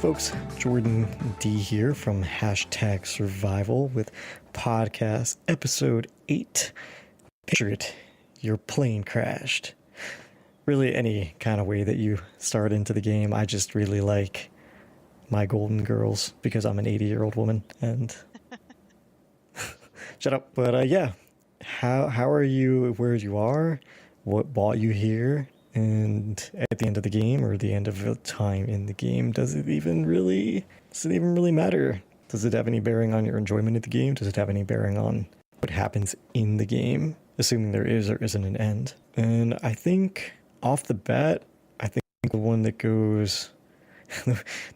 folks, Jordan D here from Hashtag Survival with podcast episode 8. Picture it, your plane crashed. Really any kind of way that you start into the game, I just really like my golden girls because I'm an 80-year-old woman and shut up. But yeah, how are you where you are? What brought you here? And at the end of the game, or the end of the time in the game, does it even really matter? Does it have any bearing on your enjoyment of the game? Does it have any bearing on what happens in the game, assuming there is or isn't an end? And I think off the bat, I think the one that goes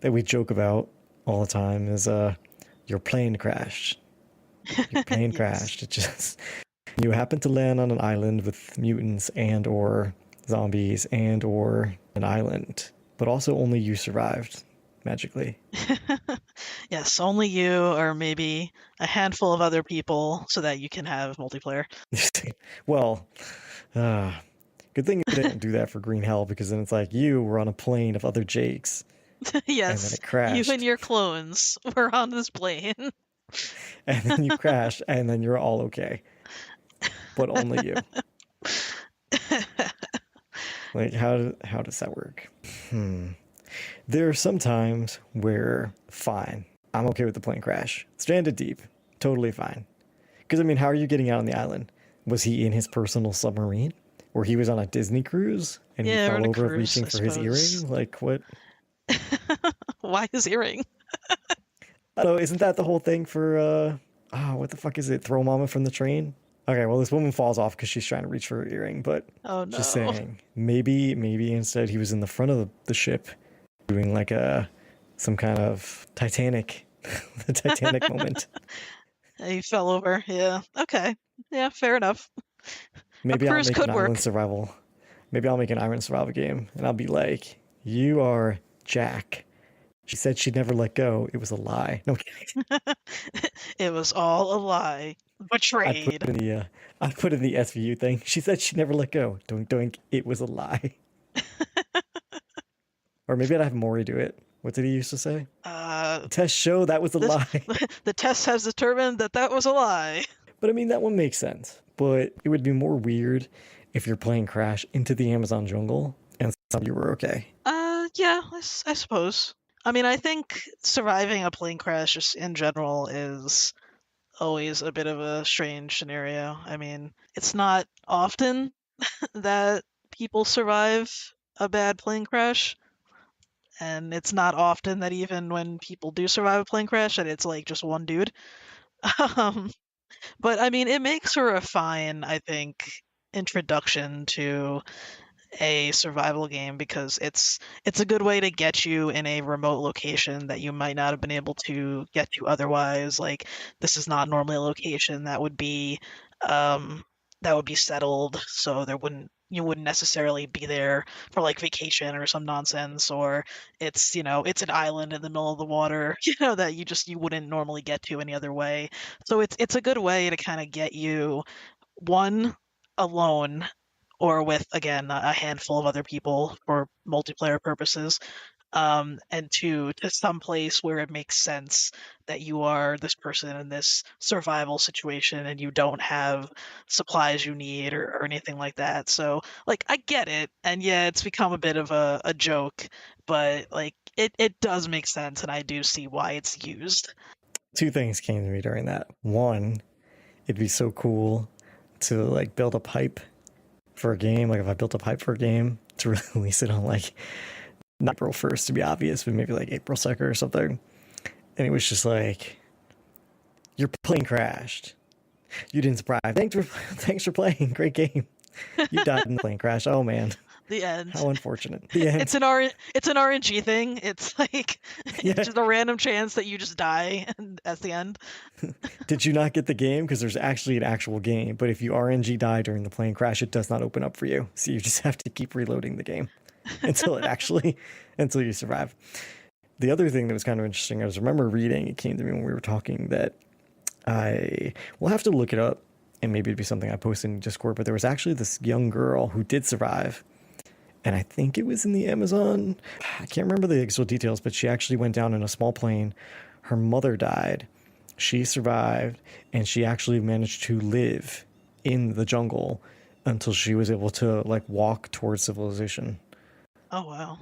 that we joke about all the time is your plane crashed. Your plane Yes. crashed. It just you happen to land on an island with mutants and or zombies and or an island, but also only you survived magically. Yes, only you or maybe a handful of other people so that you can have multiplayer. Well, good thing you didn't do that for Green Hell, because then it's like you were on a plane of other Jakes and then Yes, it crashed. you and your clones were on this plane. And then you crashed and then you're all okay. But only you. Like, how does that work? There are some times where, fine, I'm okay with the plane crash. Stranded deep, totally fine. Because, I mean, how are you getting out on the island? Was he in his personal submarine? Or he was on a Disney cruise and Yeah, he on fell a over cruise, reaching I for his suppose. earring? Like, what? Why his earring? I don't know, isn't that the whole thing for, what the fuck is it? Throw mama from the train? Okay, well, this woman falls off because she's trying to reach for her earring, but Oh no. just saying, maybe instead he was in the front of the ship doing like some kind of Titanic, the Titanic moment. He fell over. Yeah. Okay. Yeah, fair enough. Maybe A I'll cruise make could an work. island survival. Maybe I'll make an island survival game, and I'll be like, "You are Jack. She said she'd never let go. It was a lie." No, It was all a lie. I'd put Betrayed. in the SVU thing. She said she'd never let go. Doink doink. It was a lie. Or maybe I'd have Maury do it. What did he used to say? The test show that was a this- lie. The test has determined that was a lie. But I mean, that one makes sense. But it would be more weird if your plane crashed into the Amazon jungle and you were okay. Yeah, I suppose. I mean, I think surviving a plane crash just in general is always a bit of a strange scenario. I mean, it's not often that people survive a bad plane crash, and it's not often that even when people do survive a plane crash that it's like just one dude. But I mean, it makes for a fine, I think, introduction to a survival game because it's a good way to get you in a remote location that you might not have been able to get to otherwise. Like, this is not normally a location that would be settled, so you wouldn't necessarily be there for like vacation or some nonsense, or it's an island in the middle of the water, that you wouldn't normally get to any other way. So it's a good way to kind of get you, one, alone or with, again, a handful of other people for multiplayer purposes, and two, to some place where it makes sense that you are this person in this survival situation and you don't have supplies you need or anything like that. So, like, I get it, and yeah, it's become a bit of a joke, but like it does make sense, and I do see why it's used. Two things came to me during that. One, it'd be so cool to like build a pipe for a game. Like if I built a pipe for a game to release it on like not April 1st to be obvious, but maybe like April 2nd or something. And it was just like, your plane crashed. You didn't survive. Thanks for playing. Great game. You died in the plane crash. Oh man. The end. How unfortunate. The end. It's an RNG thing. It's like Yeah. it's just a random chance that you just die at the end. Did you not get the game? Because there's actually an actual game, but if you RNG die during the plane crash, it does not open up for you. So you just have to keep reloading the game until you survive. The other thing that was kind of interesting, I remember reading, it came to me when we were talking, that I will have to look it up and maybe it'd be something I posted in Discord, but there was actually this young girl who did survive and I think it was in the Amazon. I can't remember the actual details, but she actually went down in a small plane. Her mother died. She survived, and she actually managed to live in the jungle until she was able to like walk towards civilization. Oh wow,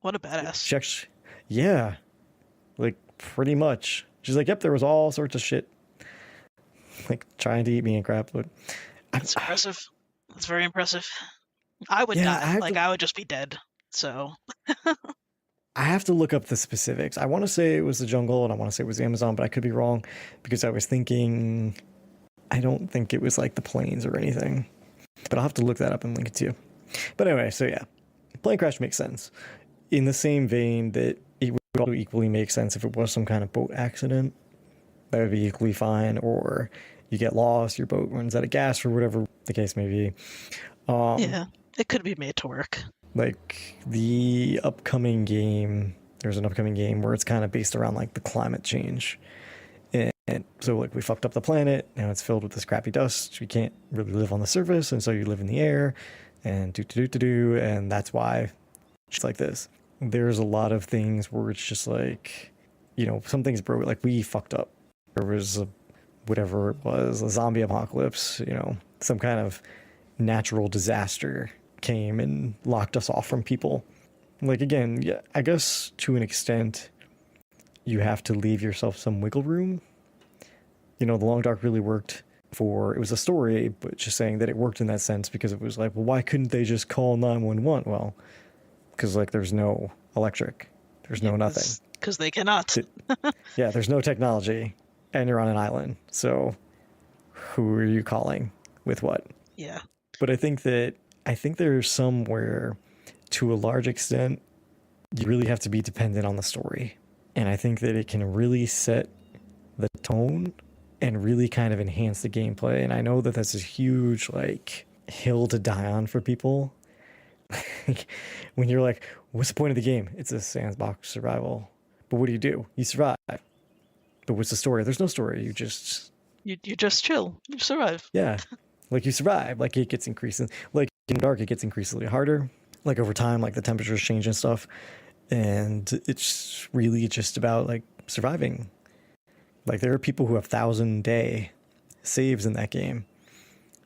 what a badass. She actually, yeah, like pretty much. She's like, yep, there was all sorts of shit like trying to eat me and crap, but That's impressive. That's very impressive. I would yeah, die. Like I would just be dead. So I have to look up the specifics. I want to say it was the jungle and I want to say it was Amazon, but I could be wrong because I was thinking I don't think it was like the plains or anything. But I'll have to look that up and link it to you. But anyway, so yeah, plane crash makes sense. In the same vein that it would also equally make sense if it was some kind of boat accident. That would be equally fine. Or you get lost, your boat runs out of gas or whatever the case may be. yeah, it could be made to work. Like the upcoming game, there's an upcoming game where it's kind of based around like the climate change. And so like we fucked up the planet, now it's filled with this crappy dust. We can't really live on the surface, and so you live in the air and do, and that's why it's like this. There's a lot of things where it's just like, you know, some things broke, like we fucked up. There was whatever it was, a zombie apocalypse, you know, some kind of natural disaster came and locked us off from people. Like again, yeah, I guess to an extent you have to leave yourself some wiggle room. You know, The Long Dark really worked for, it was a story, but just saying that it worked in that sense because it was like, well, why couldn't they just call 911? Well, because like there's no electric, there's no nothing. Because they cannot. Yeah, there's no technology, and you're on an island. So who are you calling with what? Yeah. But I think there's somewhere, to a large extent, you really have to be dependent on the story. And I think that it can really set the tone and really kind of enhance the gameplay. And I know that that's a huge like hill to die on for people. When you're like, what's the point of the game? It's a sandbox survival. But what do? You survive. But what's the story? There's no story. You just chill. You survive. yeah. Like you survive. Like it gets increasing, like in dark it gets increasingly harder. Like over time, like the temperatures change and stuff. And it's really just about like surviving. Like there are people who have 1,000-day saves in that game.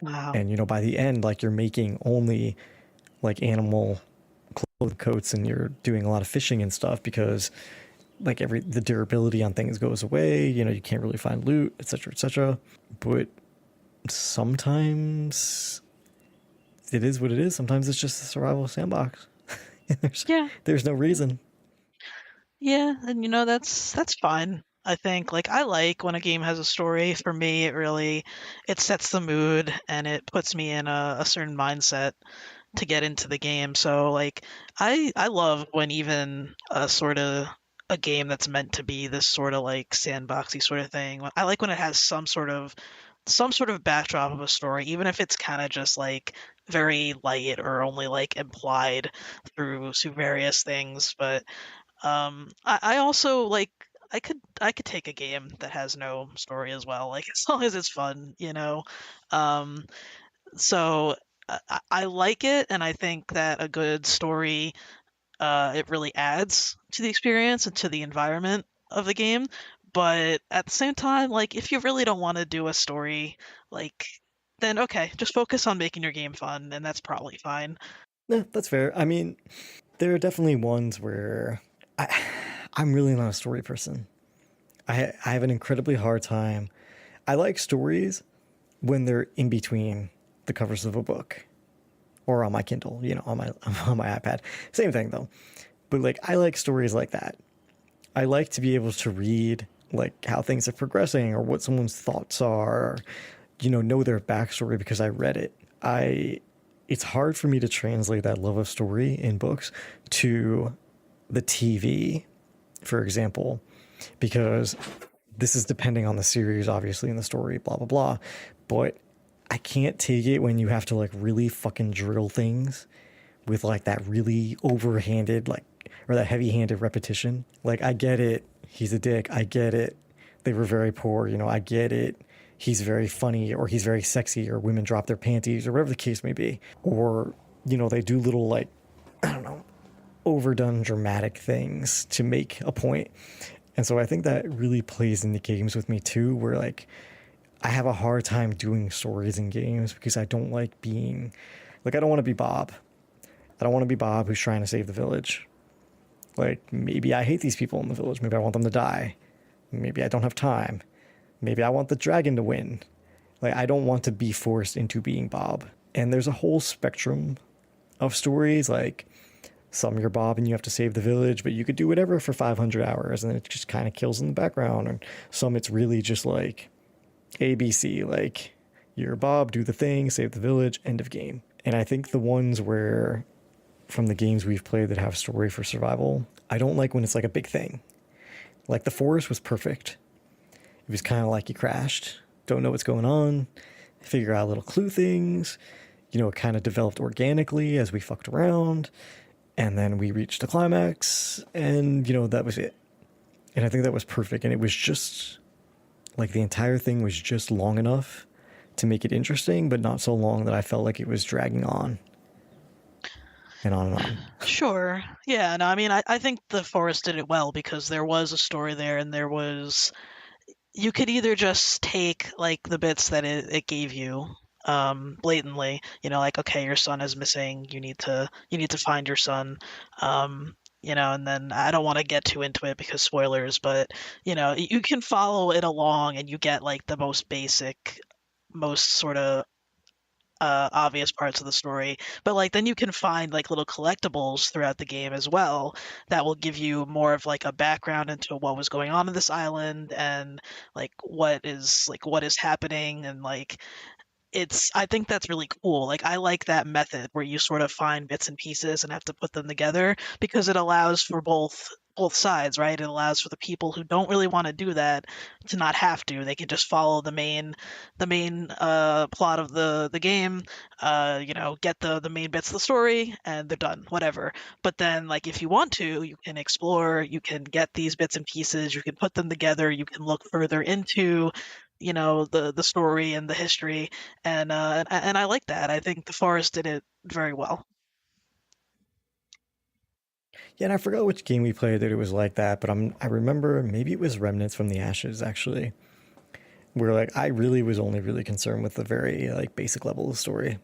Wow. And you know, by the end, like you're making only like animal clothing coats and you're doing a lot of fishing and stuff because like the durability on things goes away. You know, you can't really find loot, etc., etc. But sometimes it is what it is. Sometimes it's just a survival sandbox. There's no reason. Yeah, and you know that's fine. I think like I like when a game has a story. For me, it sets the mood and it puts me in a certain mindset to get into the game. So like I love when even a sort of a game that's meant to be this sort of like sandboxy sort of thing. I like when it has some sort of backdrop of a story, even if it's kind of just like very light or only like implied through various things. But I also like I could take a game that has no story as well, like as long as it's fun, you know. Um, so I like it, and I think that a good story it really adds to the experience and to the environment of the game. But at the same time, like if you really don't want to do a story, like then okay, just focus on making your game fun, and that's probably fine. Yeah, that's fair. I mean, there are definitely ones where I'm really not a story person. I have an incredibly hard time. I like stories when they're in between the covers of a book or on my Kindle, you know, on my on my iPad. Same thing though. But like I like stories like that. I like to be able to read like how things are progressing or what someone's thoughts are, or, you know their backstory because I read it. It's hard for me to translate that love of story in books to the TV, for example, because this is depending on the series, obviously, and the story, blah, blah, blah. But I can't take it when you have to like really fucking drill things with like that really overhanded, like, or that heavy handed repetition. Like, I get it. He's a dick. I get it. They were very poor. You know, I get it. He's very funny or he's very sexy or women drop their panties or whatever the case may be. Or, you know, they do little like I don't know, overdone dramatic things to make a point. And so I think that really plays into games with me too, where like I have a hard time doing stories in games because I don't like being like I don't want to be Bob. I don't want to be Bob who's trying to save the village. Like maybe I hate these people in the village. Maybe I want them to die. Maybe I don't have time. Maybe I want the dragon to win. Like I don't want to be forced into being Bob. And there's a whole spectrum of stories like some you're Bob and you have to save the village, but you could do whatever for 500 hours and then it just kind of kills in the background. And some it's really just like ABC, like you're Bob, do the thing, save the village, end of game. And I think the ones where from the games we've played that have story for survival, I don't like when it's like a big thing. Like the forest was perfect. It was kind of like you crashed, don't know what's going on, figure out little clue things. You know, it kind of developed organically as we fucked around. And then we reached the climax, and, you know, that was it. And I think that was perfect. And it was just, like, the entire thing was just long enough to make it interesting, but not so long that I felt like it was dragging on and on and on. Sure. Yeah, no, I mean, I think the forest did it well because there was a story there and there was you could either just take like the bits that it gave you blatantly, like okay, your son is missing, you need to find your son. And then I don't want to get too into it because spoilers, but you can follow it along and you get like the most basic, most sort of obvious parts of the story, but like then you can find like little collectibles throughout the game as well that will give you more of like a background into what was going on in this island and like what is happening and like I think that's really cool. Like I like that method where you sort of find bits and pieces and have to put them together because it allows for both sides, right? It allows for the people who don't really want to do that to not have to. They can just follow the main plot of the game, get the main bits of the story and they're done, whatever. But then like if you want to, you can explore, you can get these bits and pieces, you can put them together, you can look further into the story and the history, and I like that. I think the forest did it very well. Yeah, and I forgot which game we played that it was like that, but I remember maybe it was Remnants from the Ashes actually, where like I really was only really concerned with the very like basic level of story.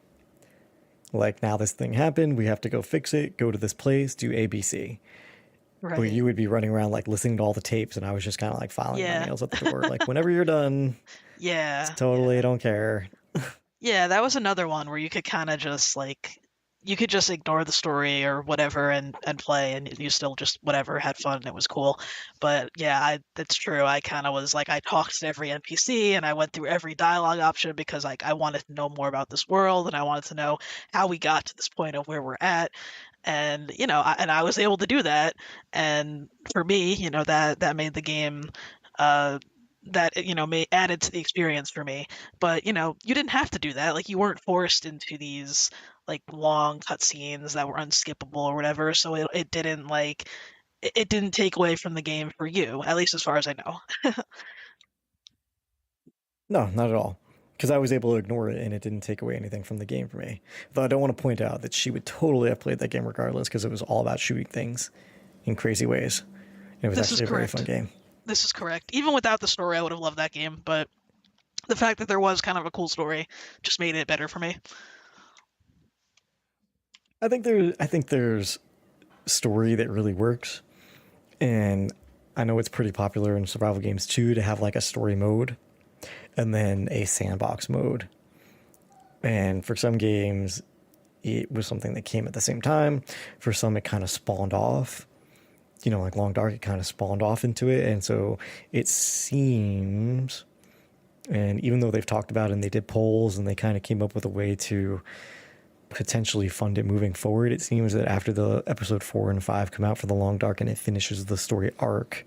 Like now this thing happened, we have to go fix it, go to this place, do ABC. But Right. you would be running around like listening to all the tapes, and I was just kind of like filing my Yeah. nails at the door. Like whenever you're done, it's Yeah. totally Yeah. don't care. Yeah, that was another one where you could kind of just like you could just ignore the story or whatever and play and you still just whatever had fun and it was cool. But yeah, that's true. I kind of was like I talked to every NPC and I went through every dialogue option because like I wanted to know more about this world and I wanted to know how we got to this point of where we're at. And I was able to do that. And for me, that made the game uh that may added to the experience for me. But you didn't have to do that. Like you weren't forced into these like long cutscenes that were unskippable or whatever. So it didn't like it didn't take away from the game for you, at least as far as I know. No, not at all. Because I was able to ignore it and it didn't take away anything from the game for me. Though I don't want to point out that she would totally have played that game regardless because it was all about shooting things in crazy ways. And it was This is actually a very fun correct. game. This is correct. Even without the story, I would have loved that game, but the fact that there was kind of a cool story just made it better for me. I think there's story that really works. And I know it's pretty popular in survival games too to have like a story mode and then a sandbox mode. And for some games, it was something that came at the same time. For some, it kind of spawned off. You know, like Long Dark, it kind of spawned off into it. And so it seems, and even though they've talked about it and they did polls and they kind of came up with a way to potentially fund it moving forward, it seems that after the episode 4 and 5 come out for the Long Dark and it finishes the story arc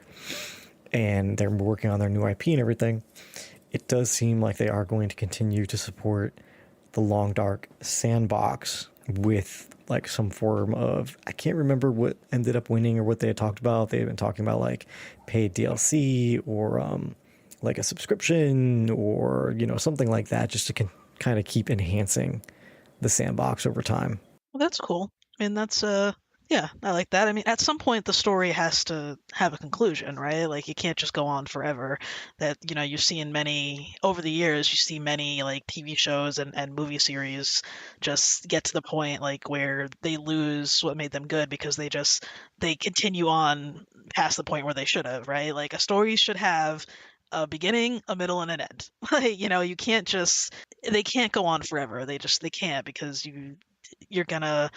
and they're working on their new IP and everything, it does seem like they are going to continue to support the Long Dark sandbox with like some form of, I can't remember what ended up winning or what they had talked about. They had been talking about like paid DLC or like a subscription or something like that, just to kind of keep enhancing the sandbox over time. Well, that's cool. I mean, that's Yeah, I like that. I mean, at some point the story has to have a conclusion, right? Like you can't just go on forever. That, you've seen many over the years, you see many like TV shows and movie series just get to the point like where they lose what made them good because they continue on past the point where they should have, right? Like a story should have a beginning, a middle, and an end. Like, you can't just they can't go on forever. They can't because you're gonna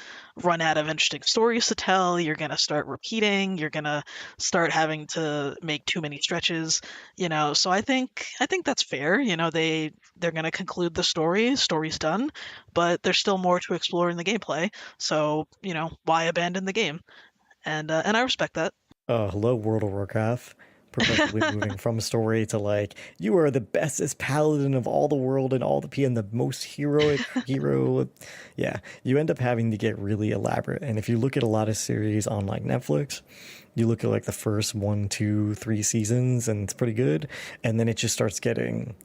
run out of interesting stories to tell. You're gonna start repeating. You're gonna start having to make too many stretches. So I think that's fair. They're gonna conclude the story. Story's done, but there's still more to explore in the gameplay. So why abandon the game? And I respect that. Hello, World of Warcraft. Progressively moving from story to like, you are the bestest paladin of all the world and all the P and the most heroic hero. Yeah, you end up having to get really elaborate. And if you look at a lot of series on like Netflix, you look at like the first one, two, three seasons, and it's pretty good. And then it just starts getting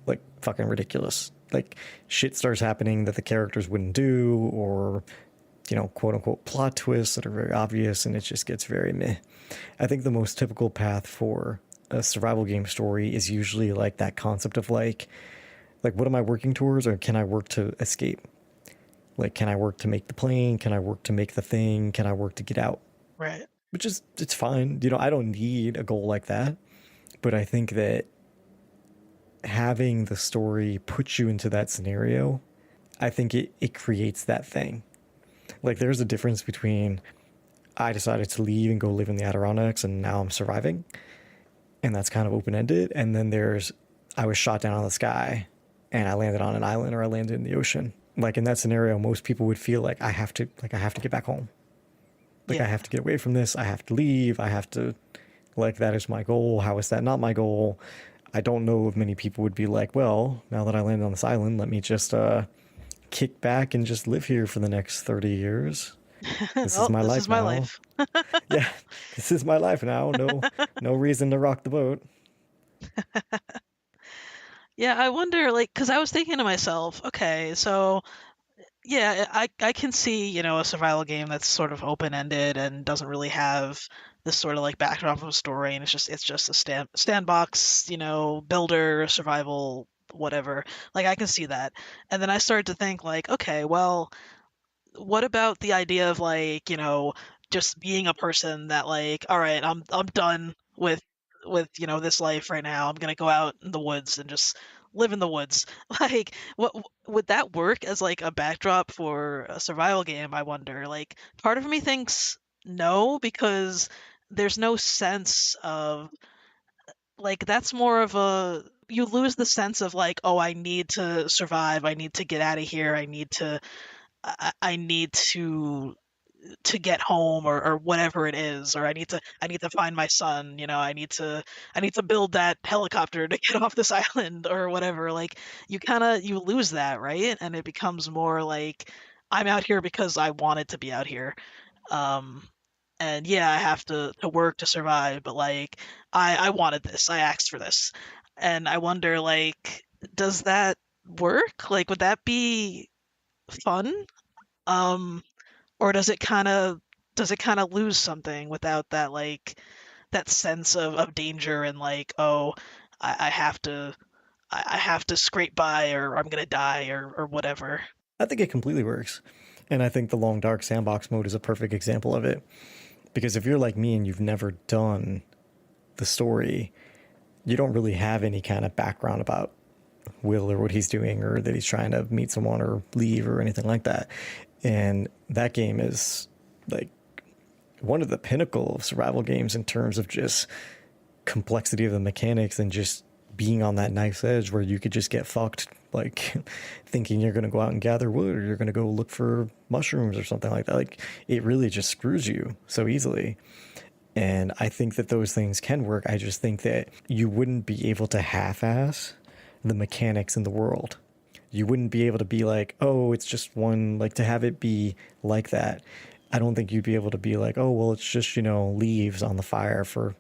like fucking ridiculous. Like shit starts happening that the characters wouldn't do, or quote unquote plot twists that are very obvious, and it just gets very meh. I think the most typical path for a survival game story is usually like that concept of like what am I working towards, or can I work to escape? Like, can I work to make the plane? Can I work to make the thing? Can I work to get out? Right. Which is, it's fine. I don't need a goal like that, but I think that having the story put you into that scenario, I think it creates that thing. Like, there's a difference between I decided to leave and go live in the Adirondacks and now I'm surviving, and that's kind of open ended. And then there's I was shot down out of the sky and I landed on an island, or I landed in the ocean. Like in that scenario, most people would feel like I have to get back home. Like I Yeah. have to get away from this. I have to leave. I have to, like, that is my goal. How is that not my goal? I don't know if many people would be like, well, now that I landed on this island, let me just kick back and just live here for the next 30 years. This is Well, my this is life my now. life. Yeah, this is my life now. No reason to rock the boat. Yeah, I wonder, like, because I was thinking to myself, okay, so yeah, I can see, a survival game that's sort of open-ended and doesn't really have this sort of like backdrop of a story, and it's just a sandbox, builder, survival, whatever. Like I can see that. And then I started to think like, okay, well, what about the idea of like, just being a person that like, all right, I'm done with this life right now. I'm gonna go out in the woods and just live in the woods. Like, what would that work as like a backdrop for a survival game? I wonder. Like, part of me thinks no, because there's no sense of like that's more of a you lose the sense of like, oh, I need to survive. I need to get out of here. I need to get home or whatever it is, or I need to find my son, I need to build that helicopter to get off this island or whatever. Like you lose that, right? And it becomes more like I'm out here because I wanted to be out here. Um and yeah, I have to work to survive, but like I wanted this. I asked for this. And I wonder like does that work? Like would that be fun? Um or does it kind of lose something without that like that sense of danger and like oh I have to scrape by or I'm gonna die or whatever. I think it completely works. And I think the long dark sandbox mode is a perfect example of it. Because if you're like me and you've never done the story, you don't really have any kind of background about Will or what he's doing, or that he's trying to meet someone or leave or anything like that. And that game is like one of the pinnacle of survival games in terms of just complexity of the mechanics and just being on that knife's edge where you could just get fucked, like thinking you're going to go out and gather wood, or you're going to go look for mushrooms or something like that. Like it really just screws you so easily. And I think that those things can work. I just think that you wouldn't be able to half-ass the mechanics in the world. You wouldn't be able to be like, oh, it's just one, like to have it be like that. I don't think you'd be able to be like, oh, well, it's just, leaves on the fire for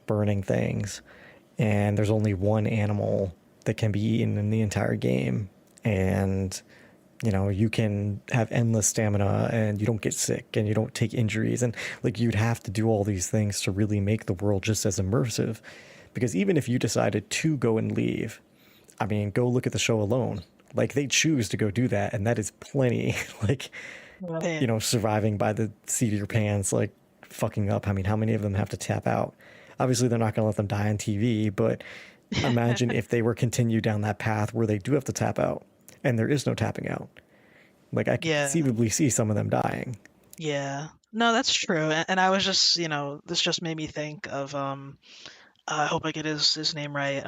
burning things. And there's only one animal that can be eaten in the entire game. And you can have endless stamina and you don't get sick and you don't take injuries. And like you'd have to do all these things to really make the world just as immersive. Because even if you decided to go and leave, I mean, go look at the show alone. Like they choose to go do that, and that is plenty. Like, Right. surviving by the seat of your pants, like fucking up. I mean, how many of them have to tap out? Obviously, they're not going to let them die on TV, but imagine if they were continued down that path where they do have to tap out and there is no tapping out. Like, I could Yeah. conceivably see some of them dying. Yeah. No, that's true. And I was just, this just made me think of I hope I get his name right.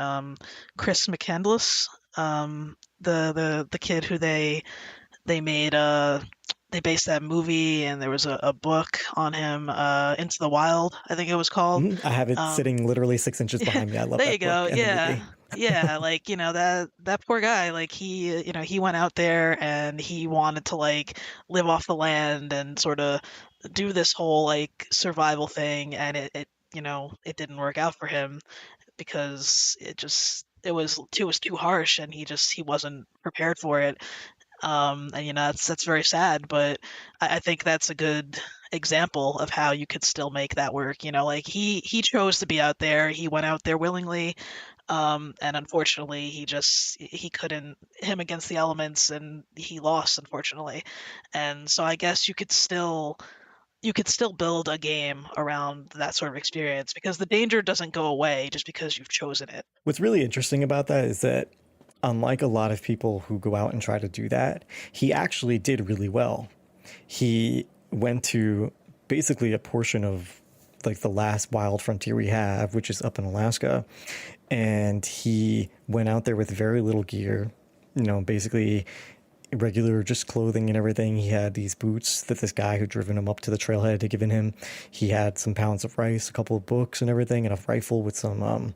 Chris McCandless. The kid who they made they based that movie, and there was a book on him, Into the Wild, I think it was called. I have it Um, sitting literally 6 inches behind me. I love there you that go. book and the movie. Yeah. Yeah, like, that poor guy, like he went out there and he wanted to like live off the land and sort of do this whole like survival thing, and it didn't work out for him because it was too harsh, and he wasn't prepared for it. And that's very sad, but I think that's a good example of how you could still make that work. Like he chose to be out there. He went out there willingly, and unfortunately, he couldn't him against the elements, and he lost, unfortunately. And so I guess you could still build a game around that sort of experience, because the danger doesn't go away just because you've chosen it. What's really interesting about that is that, unlike a lot of people who go out and try to do that, he actually did really well. He went to basically a portion of like the last wild frontier we have, which is up in Alaska, and he went out there with very little gear, basically regular just clothing and everything. He had these boots that this guy who driven him up to the trailhead had given him. He had some pounds of rice, a couple of books and everything, and a rifle with some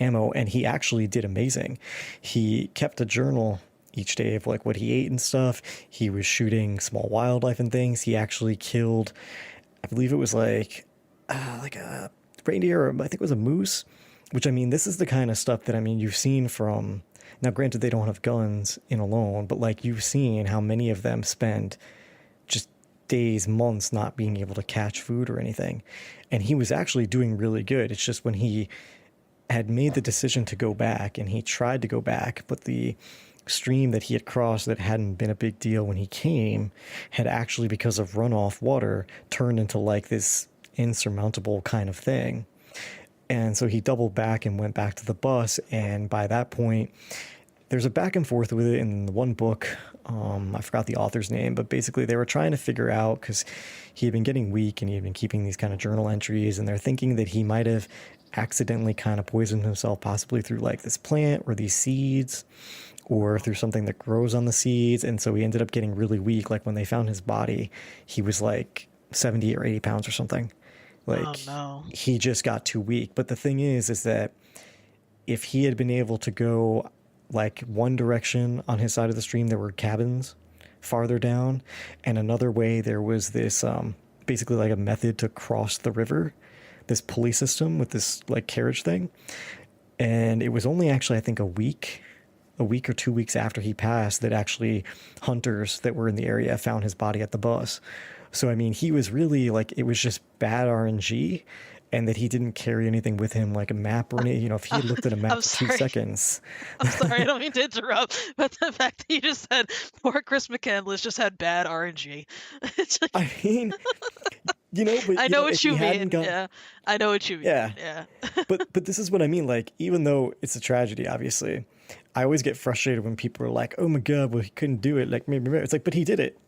ammo. And he actually did amazing. He kept a journal each day of like what he ate and stuff. He was shooting small wildlife and things. He actually killed, I believe it was like a reindeer, or I think it was a moose. Which, I mean, this is the kind of stuff that, I mean, you've seen from, now granted they don't have guns in Alone, but like you've seen how many of them spend just days, months not being able to catch food or anything. And he was actually doing really good. It's just when he had made the decision to go back, and he tried to go back, but the stream that he had crossed that hadn't been a big deal when he came had actually, because of runoff water, turned into like this insurmountable kind of thing. And so he doubled back and went back to the bus. And by that point, there's a back and forth with it in the one book. I forgot the author's name, but basically they were trying to figure out, because he had been getting weak and he had been keeping these kind of journal entries, and they're thinking that he might have accidentally kind of poisoned himself, possibly through like this plant or these seeds, or through something that grows on the seeds. And so he ended up getting really weak. Like when they found his body, he was like 70 or 80 pounds or something. Oh Like no. he just got too weak. But the thing is that if he had been able to go like one direction on his side of the stream, there were cabins farther down, and another way there was this basically like a method to cross the river, this pulley system with this like carriage thing. And it was only actually, I think, a week or 2 weeks after he passed that actually hunters that were in the area found his body at the bus. So, I mean, he was really like, it was just bad RNG, and that he didn't carry anything with him, like a map or anything. If he had looked at a map I'm for two sorry. seconds, I'm sorry, I don't mean to interrupt, but the fact that you just said poor Chris McCandless just had bad RNG. It's like, I mean, but I know if what he you hadn't mean. got, Yeah, I know what you mean. yeah, Yeah. but this is what I mean. Like, even though it's a tragedy, obviously, I always get frustrated when people are like, "Oh my god, well he couldn't do it." Like, maybe it's like, but he did it.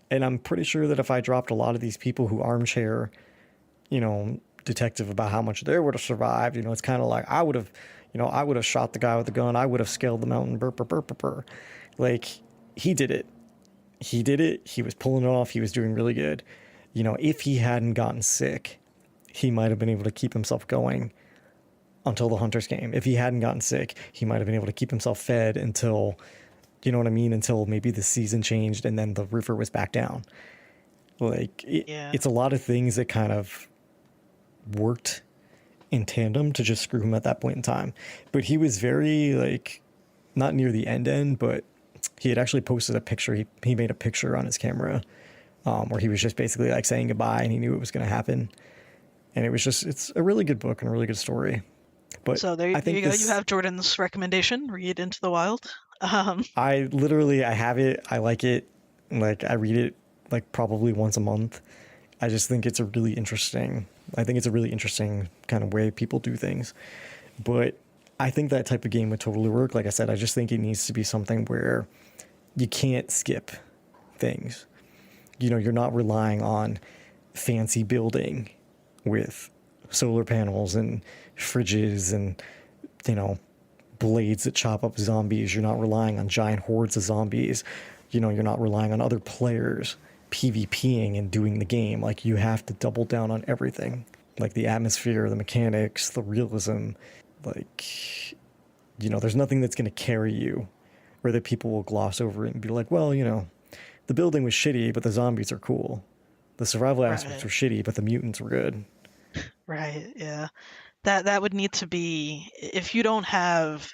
And I'm pretty sure that if I dropped a lot of these people who armchair, detective about how much they would have survived, it's kind of like I would have shot the guy with the gun. I would have scaled the mountain. Burr, burr, burr, burr, burr. Like, he did it. He did it. He was pulling it off. He was doing really good. If he hadn't gotten sick, he might have been able to keep himself going until the hunters came. If he hadn't gotten sick, he might have been able to keep himself fed until, you know what I mean, until maybe the season changed and then the river was back down. Like, Yeah. it's a lot of things that kind of worked in tandem to just screw him at that point in time. But he was very, like, not near the end, but he had actually posted a picture. He made a picture on his camera where he was just basically like saying goodbye, and he knew it was going to happen. And it was just, it's a really good book and a really good story. But So there I you think go. You this, have Jordan's recommendation. Read Into the Wild. Um, I have it. I like it. Like I read it like probably once a month. I just think it's a really interesting, I think it's a really interesting kind of way people do things. But I think that type of game would totally work. Like I said, I just think it needs to be something where you can't skip things. You know, you're not relying on fancy building with solar panels and fridges and, you know, blades that chop up zombies. You're not relying on giant hordes of zombies. You know, you're not relying on other players PvPing and doing the game. Like, you have to double down on everything. Like the atmosphere, the mechanics, the realism. Like, you know, there's nothing that's going to carry you or that people will gloss over it and be like, well, you know, the building was shitty, but the zombies are cool. The survival aspects right, were shitty, but the mutants were good. right, yeah. That would need to be if you don't have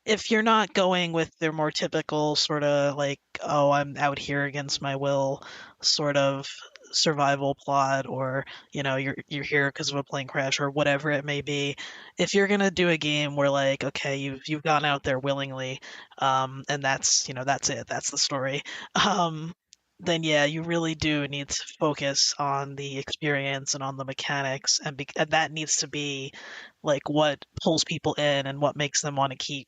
if you're not going with their more typical sort of like, oh, I'm out here against my will sort of survival plot, or you're here because of a plane crash or whatever it may be. If you're gonna do a game where like, okay, you've gone out there willingly, and that's it, that's the story. Um, then yeah, you really do need to focus on the experience and on the mechanics, and that needs to be like what pulls people in and what makes them want to keep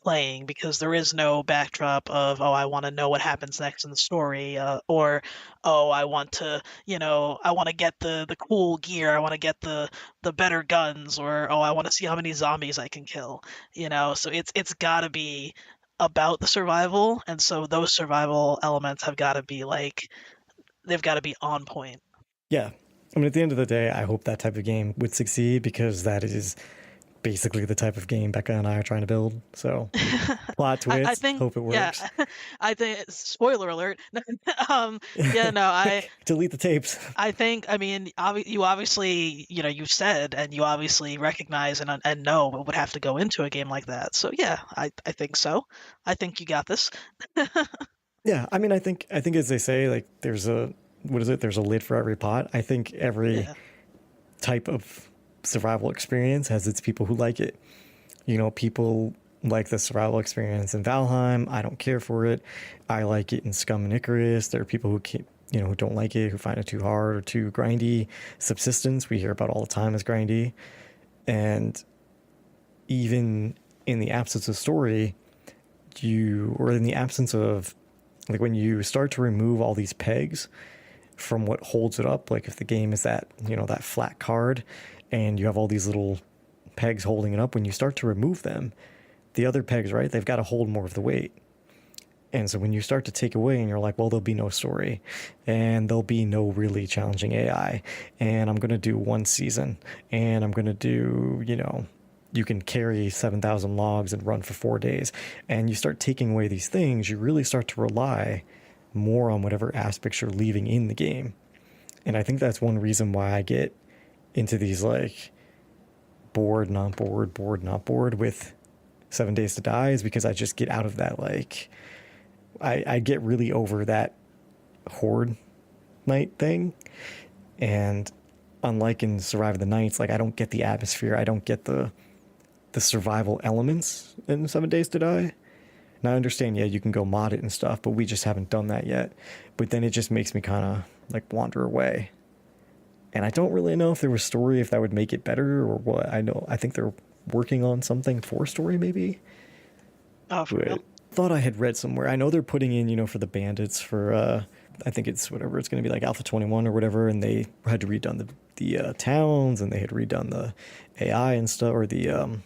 playing, because there is no backdrop of, oh, I want to know what happens next in the story, or oh, I want to, I want to get the cool gear, I want to get the better guns, or oh, I want to see how many zombies I can kill. So it's got to be about the survival, and so those survival elements have got to be like, they've got to be on point. Yeah. I mean, at the end of the day, I hope that type of game would succeed because that is basically the type of game Becca and I are trying to build. So, plot I twist, think, hope it yeah, works. I think, spoiler alert. Yeah, no, Quick, delete the tapes. I think, I mean, you obviously, you've said, and you obviously recognize and know what would have to go into a game like that. So yeah, I think so. I think you got this. Yeah, I mean, I think as they say, like there's a what is it? There's a lid for every pot. I think every Yeah, type of survival experience has its people who like it. You know, people like the survival experience in Valheim. I don't care for it. I like it in Scum and Icarus. There are people who can't, you know, who don't like it, who find it too hard or too grindy. Subsistence, we hear about all the time, as grindy. And even in the absence of story, or in the absence of, like when you start to remove all these pegs from what holds it up, like if the game is that, you know, that flat card and you have all these little pegs holding it up, when you start to remove them, the other pegs, right, they've got to hold more of the weight. And so when you start to take away and you're like, well, there'll be no story and there'll be no really challenging AI, and I'm going to do one season and I'm going to do, you know, you can carry 7,000 logs and run for 4 days, and you start taking away these things, you really start to rely more on whatever aspects you're leaving in the game. And I think that's one reason why I get into these like bored, not bored, bored, not bored with 7 Days to Die, is because I just get out of that, like, I get really over that horde night thing. And unlike in Survive the Nights, like I don't get the atmosphere, I don't get the survival elements in 7 Days to Die. Now I understand, yeah, you can go mod it and stuff, but we just haven't done that yet. But then it just makes me kind of like wander away. And I don't really know if there was story, if that would make it better or what. I think they're working on something for story maybe. oh, for real. But thought I had read somewhere. I know they're putting in, you know, for the bandits for I think it's whatever it's going to be, like Alpha 21 or whatever, and they had to redone the towns, and they had redone the AI and stuff, or the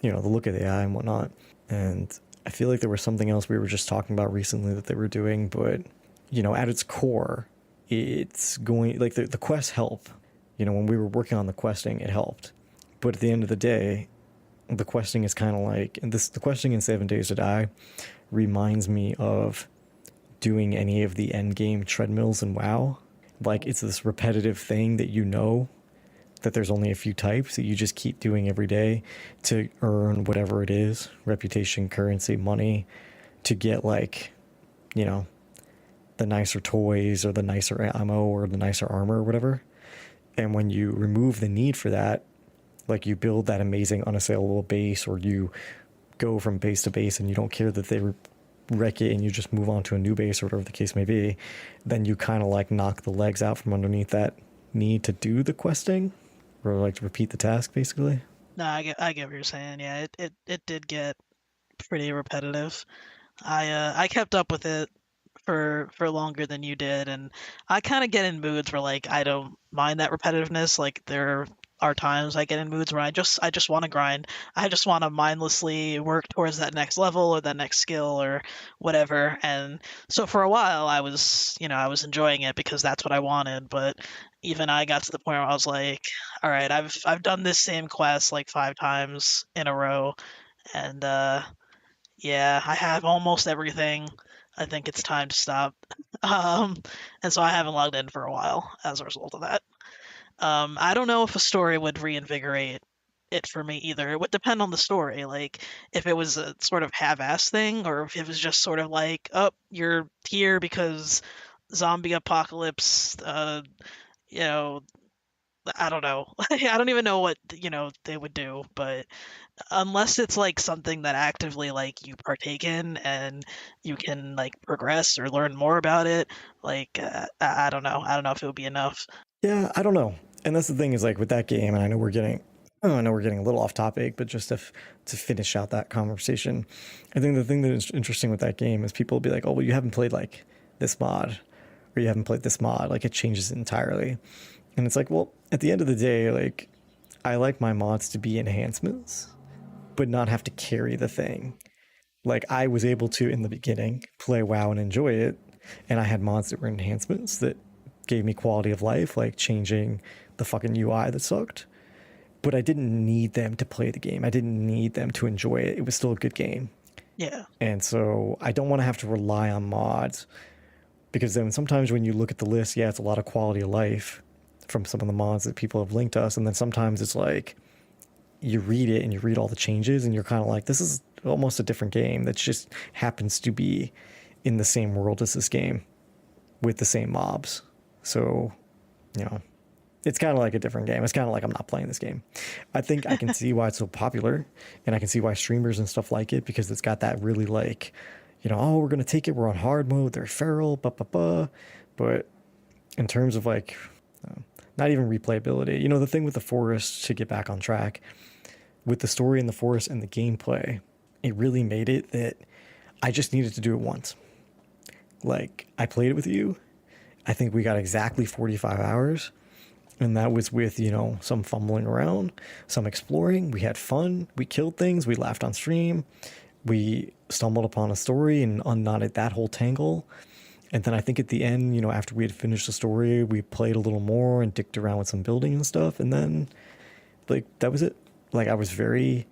you know, the look of the AI and whatnot. And I feel like there was something else we were just talking about recently that they were doing, but you know, at its core, it's going like the quests help. You know, when we were working on the questing, it helped. But at the end of the day, the questing is kind of like, and the questing in 7 Days to Die reminds me of doing any of the end game treadmills in WoW. Like it's this repetitive thing that, you know, that there's only a few types that you just keep doing every day to earn whatever it is: reputation, currency, money, to get like, you know, the nicer toys or the nicer ammo or the nicer armor or whatever. And when you remove the need for that, like you build that amazing unassailable base, or you go from base to base and you don't care that they wreck it and you just move on to a new base or whatever the case may be, then you kind of like knock the legs out from underneath that need to do the questing or like to repeat the task basically. No, I get what you're saying. Yeah, it did get pretty repetitive. I kept up with it for longer than you did, and I kind of get in moods where like I don't mind that repetitiveness. Like there are times I get in moods where I just want to grind. I just want to mindlessly work towards that next level or that next skill or whatever. And so for a while I was enjoying it because that's what I wanted, but even I got to the point where I was like, all right, I've done this same quest like 5 times in a row, and yeah, I have almost everything. I think it's time to stop. Um, and so I haven't logged in for a while as a result of that. I don't know if a story would reinvigorate it for me either. It would depend on the story. Like if it was a sort of half-ass thing, or if it was just sort of like, oh, you're here because zombie apocalypse. You know, I don't know. I don't even know what they would do, but unless it's like something that actively like you partake in and you can like progress or learn more about it, like I don't know. I don't know if it would be enough. Yeah, I don't know. And that's the thing is like with that game, and I know we're getting a little off topic, but just to finish out that conversation, I think the thing that is interesting with that game is people will be like, oh, well, you haven't played like this mod, or you haven't played this mod, like it changes entirely. And it's like, well, at the end of the day, like I like my mods to be enhancements, but not have to carry the thing. Like I was able to in the beginning play WoW and enjoy it, and I had mods that were enhancements that gave me quality of life, like changing the fucking UI that sucked. But I didn't need them to play the game. I didn't need them to enjoy it. It was still a good game. Yeah. And so I don't want to have to rely on mods because then sometimes when you look at the list, yeah, it's a lot of quality of life from some of the mods that people have linked us. And then sometimes it's like you read it and you read all the changes and you're kind of like, this is almost a different game that just happens to be in the same world as this game with the same mobs. So, you know, it's kind of like a different game. It's kind of like I'm not playing this game. I think I can see why it's so popular, and I can see why streamers and stuff like it because it's got that really like, oh, we're gonna take it. We're on hard mode. They're feral, blah blah blah. But in terms of like, not even replayability. The thing with the forest, to get back on track, with the story in the forest and the gameplay, it really made it that I just needed to do it once. Like I played it with you. I think we got exactly 45 hours. And that was with, some fumbling around, some exploring. We had fun. We killed things. We laughed on stream. We stumbled upon a story and unknotted that whole tangle. And then I think at the end, after we had finished the story, we played a little more and dicked around with some building and stuff. And then, like, that was it. Like, I was very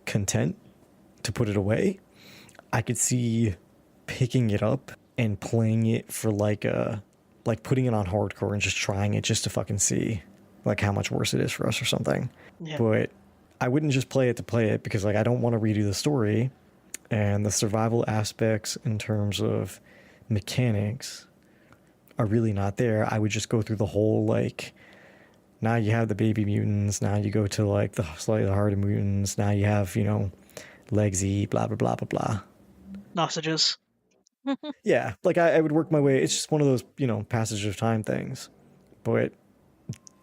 content to put it away. I could see picking it up and playing it for like putting it on hardcore and just trying it just to fucking see like how much worse it is for us or something. Yeah. But I wouldn't just play it to play it because like I don't want to redo the story, and the survival aspects in terms of mechanics are really not there. I would just go through the whole like, now you have the baby mutants, now you go to like the slightly harder mutants, now you have, Legsy, blah blah blah blah blah. Sausages. Yeah, like I would work my way. It's just one of those, passage of time things. But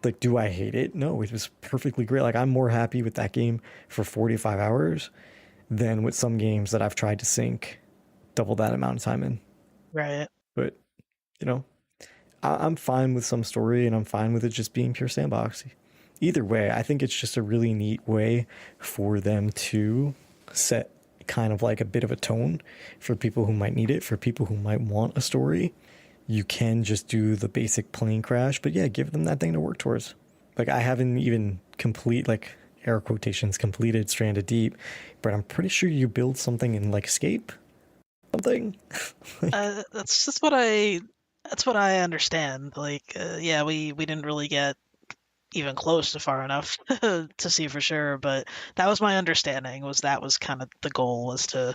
like, do I hate it? No, it was perfectly great. Like, I'm more happy with that game for 45 hours than with some games that I've tried to sink double that amount of time in. Right. But, you know, I'm fine with some story and I'm fine with it just being pure sandbox. Either way, I think it's just a really neat way for them to set kind of like a bit of a tone for people who might need it, for people who might want a story. You can just do the basic plane crash, but yeah, give them that thing to work towards. Like, I haven't even like air quotations completed Stranded Deep, but I'm pretty sure you build something in like Escape, something. That's what I understand. Like, yeah, we didn't really get even close to far enough to see for sure, but that was my understanding. Was that was kind of the goal, was to,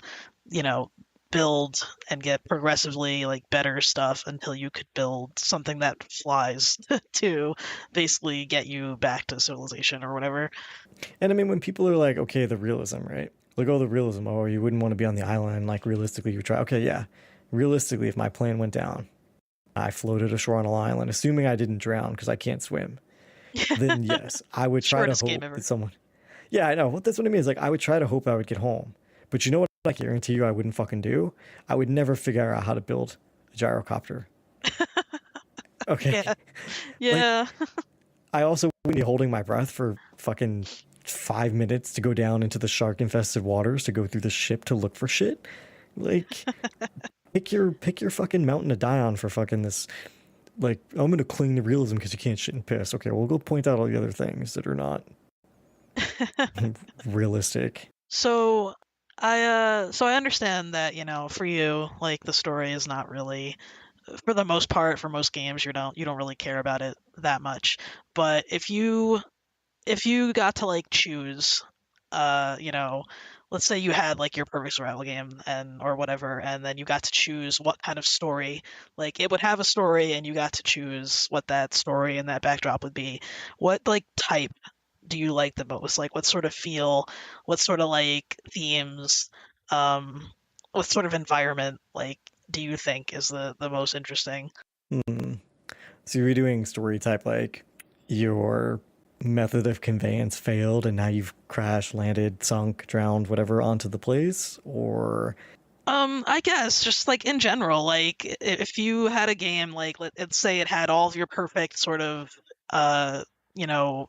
you know, build and get progressively like better stuff until you could build something that flies to basically get you back to civilization or whatever. And I mean, when people are like, okay, the realism, right? Like, oh, the realism. Oh, you wouldn't want to be on the island. Like, realistically, you try. Okay, yeah. Realistically, if my plan went down, I floated ashore on an island, assuming I didn't drown because I can't swim, then yes, I would try to Shortest game hope that ever. someone. Yeah, I know. Well, that's what I mean. Is like I would try to hope I would get home. But you know what? I guarantee you, I wouldn't fucking do. I would never figure out how to build a gyrocopter. Okay, Yeah. like Yeah. I also wouldn't be holding my breath for fucking 5 minutes to go down into the shark infested waters to go through the ship to look for shit. Like pick your fucking mountain to die on for fucking this. Like I'm gonna cling to realism because you can't shit and piss. Okay, we'll go point out all the other things that are not realistic. So I understand that, for you, like the story is not really for the most part, for most games, you don't really care about it that much. But if you got to like choose, uh, you know, let's say you had like your perfect survival game and or whatever, and then you got to choose what kind of story, like it would have a story, and you got to choose what that story and that backdrop would be. What like type do you like the most? Like what sort of feel, what sort of like themes, um, what sort of environment like do you think is the most interesting? Hmm. So you're doing story type like your method of conveyance failed and now you've crashed, landed, sunk, drowned, whatever onto the place, or I guess just like in general, like if you had a game like let's say it had all of your perfect sort of uh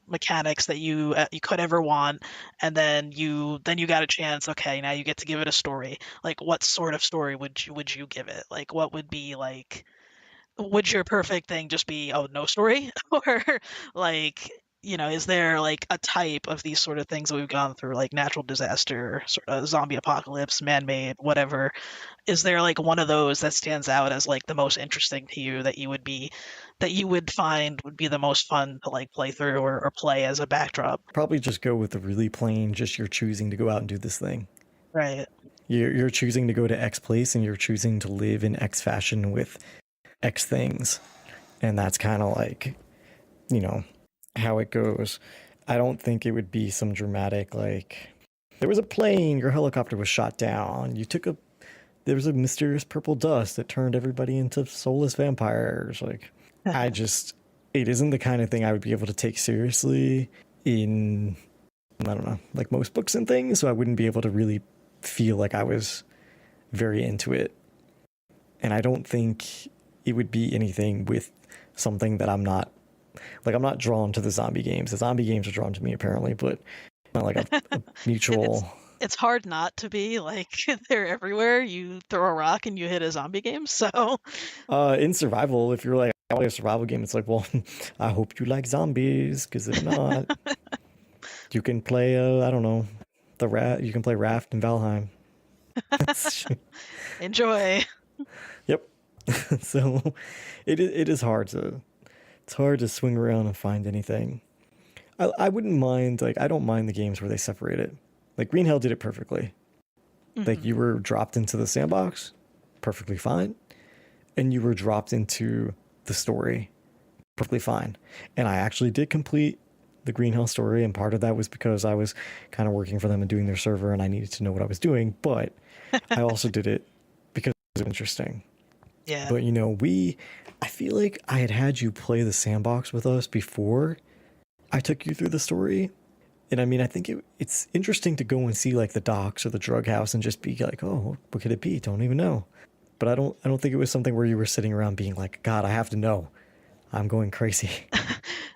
mechanics that you could ever want, and then you got a chance. Okay, now you get to give it a story. Like what sort of story would you give it? Like what would be like would your perfect thing just be, oh, no story? Or like, is there like a type of these sort of things that we've gone through, like natural disaster, sort of zombie apocalypse, man-made, whatever? Is there like one of those that stands out as like the most interesting to you that you would find would be the most fun to like play through or play as a backdrop? probably just go with the really plain, just you're choosing to go out and do this thing. Right. You're choosing to go to X place and you're choosing to live in X fashion with X things. And that's kind of like, you know, how it goes. I don't think it would be some dramatic, like, there was a plane, your helicopter was shot down, there was a mysterious purple dust that turned everybody into soulless vampires. Like, I just, it isn't the kind of thing I would be able to take seriously in, I don't know, like most books and things. So I wouldn't be able to really feel like I was very into it. And I don't think it would be anything with something that I'm not drawn to the zombie games. The zombie games are drawn to me apparently, but not like a It's mutual. it's hard not to be like they're everywhere. You throw a rock and you hit a zombie game, so In survival, if you're like, I want a survival game, it's like, well, I hope you like zombies, because if not, you can play, I don't know, you can play Raft in Valheim. enjoy. Yep. So it is hard to, it's hard to swing around and find anything. I wouldn't mind, like, I don't mind the games where they separate it. Like, Green Hell did it perfectly. Like, Mhm. you were dropped into the sandbox, perfectly fine, and you were dropped into the story, perfectly fine. And I actually did complete the Green Hell story, and part of that was because I was kind of working for them and doing their server, and I needed to know what I was doing. But I also did it because it was interesting. Yeah. But I feel like I had you play the sandbox with us before I took you through the story. And I mean, I think it's interesting to go and see like the docks or the drug house and just be like, oh, what could it be? Don't even know. But I don't think it was something where you were sitting around being like, God, I have to know. I'm going crazy.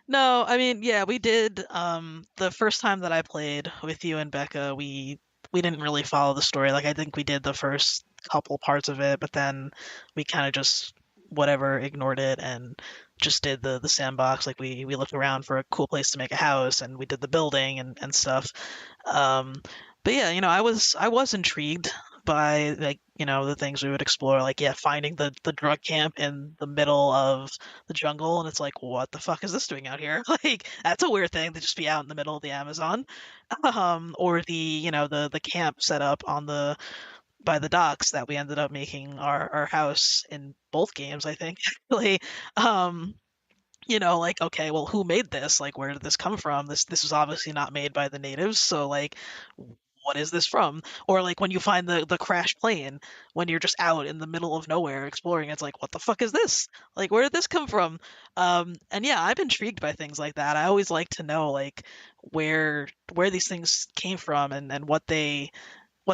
No, I mean, yeah, we did. The first time that I played with you and Becca, we didn't really follow the story. Like, I think we did the first couple parts of it, but then we kind of just whatever ignored it and just did the sandbox. Like, we looked around for a cool place to make a house, and we did the building and stuff. Um, but yeah, I was intrigued by like the things we would explore. Like, yeah, finding the drug camp in the middle of the jungle, and it's like, what the fuck is this doing out here? Like, that's a weird thing to just be out in the middle of the Amazon. Or the camp set up on by the docks that we ended up making our house in both games, I think, actually. Um, like, okay, well, who made this? Like, where did this come from? This was obviously not made by the natives, so like, what is this from? Or like when you find the crashed plane when you're just out in the middle of nowhere exploring, it's like, what the fuck is this? Like, where did this come from? And yeah, I'm intrigued by things like that. I always like to know like where these things came from and what they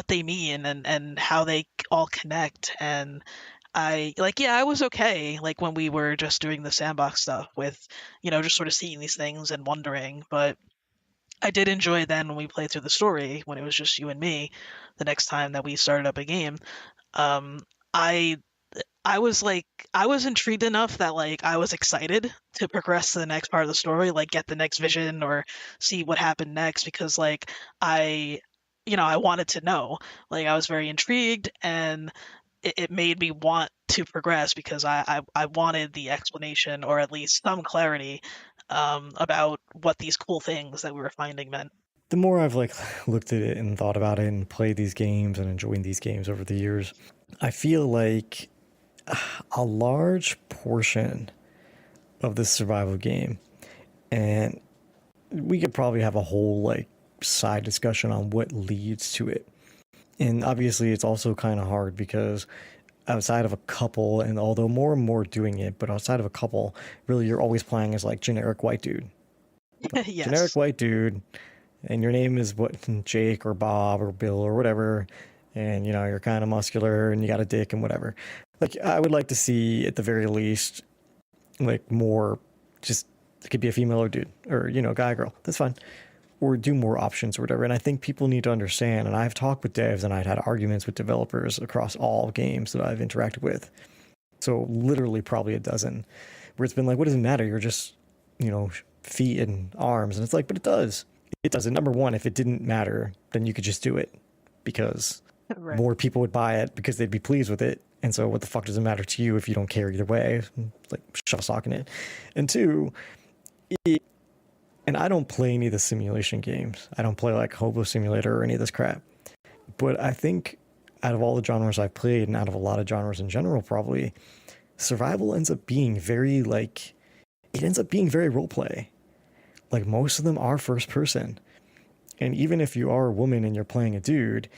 mean and how they all connect. And yeah, I was okay like when we were just doing the sandbox stuff with, just sort of seeing these things and wondering. But I did enjoy then when we played through the story when it was just you and me the next time that we started up a game. Um, I I was like I was intrigued enough that like I was excited to progress to the next part of the story, like get the next vision or see what happened next because like I I wanted to know. Like I was very intrigued and it made me want to progress because I wanted the explanation or at least some clarity about what these cool things that we were finding meant. The more I've like looked at it and thought about it and played these games and enjoyed these games over the years, I feel like a large portion of this survival game, and we could probably have a whole like side discussion on what leads to it. And obviously it's also kind of hard because outside of a couple, and although more and more doing it, but outside of a couple, really you're always playing as like generic white dude. Generic Yes. white dude, and your name is what, Jake or Bob or Bill or whatever, and you're kind of muscular and you got a dick and whatever. Like I would like to see at the very least like more, just it could be a female or dude or guy girl, that's fine, or do more options or whatever. And I think people need to understand, and I've talked with devs and I've had arguments with developers across all games that I've interacted with, so literally probably a dozen, where it's been like, what does it matter, you're just feet and arms. And it's like, but it doesn't. Number one, if it didn't matter, then you could just do it because Right. more people would buy it because they'd be pleased with it. And so what the fuck does it matter to you if you don't care either way? Like, shove a sock in it. And two, and I don't play any of the simulation games. I don't play like Hobo Simulator or any of this crap. But I think out of all the genres I've played, and out of a lot of genres in general, probably, survival ends up being very like, it ends up being very roleplay. Like most of them are first person. And even if you are a woman and you're playing a dude,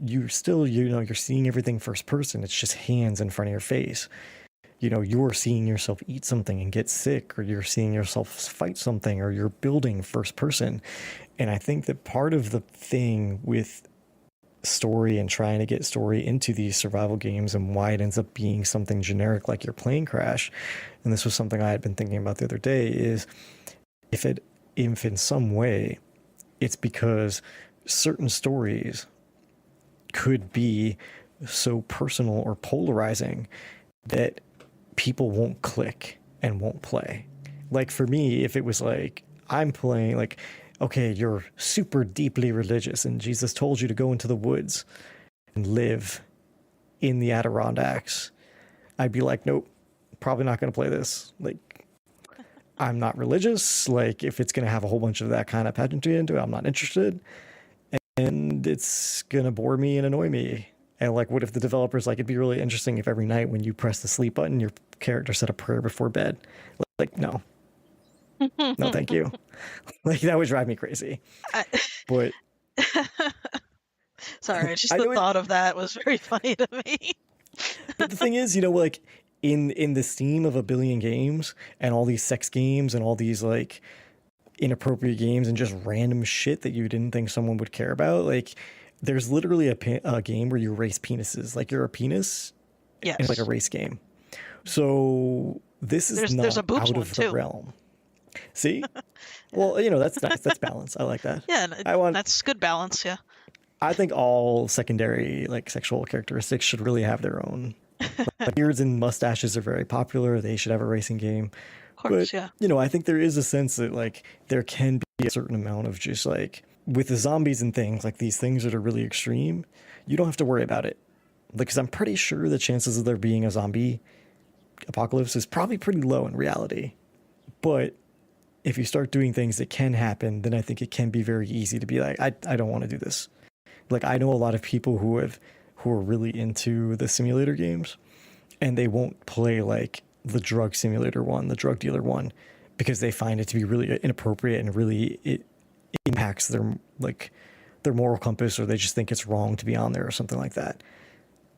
you still, you're seeing everything first person. It's just hands in front of your face. You're seeing yourself eat something and get sick, or you're seeing yourself fight something, or you're building first person. And I think that part of the thing with story and trying to get story into these survival games and why it ends up being something generic like your plane crash, and this was something I had been thinking about the other day, is if in some way it's because certain stories could be so personal or polarizing that people won't click and won't play. Like for me, if it was like I'm playing like, okay, you're super deeply religious and Jesus told you to go into the woods and live in the Adirondacks, I'd be like, nope, probably not going to play this. Like, I'm not religious. Like, if it's going to have a whole bunch of that kind of pageantry into it, I'm not interested. And it's going to bore me and annoy me. And like, what if the developer's like, it'd be really interesting if every night when you press the sleep button, your character said a prayer before bed. Like, no, no, thank you. Like, that would drive me crazy. I, But sorry, it's just I the know it. thought of that was very funny to me. But the thing is, like in the steam of a billion games and all these sex games and all these like inappropriate games and just random shit that you didn't think someone would care about, like there's literally a game where you race penises. Like you're a penis, and it's like a Yes. race game. So this is There's a not boobs out one of the too. realm. See? Yeah. Well, that's nice. That's balance. I like that. Yeah, and I want. that's good balance, yeah. I think all secondary like sexual characteristics should really have their own. Like beards and mustaches are very popular. They should have a racing game. Of But course, yeah. I think there is a sense that like there can be a certain amount of just like with the zombies and things like these things that are really extreme. You don't have to worry about it. Like, because I'm pretty sure the chances of there being a zombie apocalypse is probably pretty low in reality. But if you start doing things that can happen, then I think it can be very easy to be like, I don't want to do this. Like I know a lot of people who are really into the simulator games, and they won't play like the drug simulator one, the drug dealer one, because they find it to be really inappropriate and really it impacts their like their moral compass, or they just think it's wrong to be on there or something like that.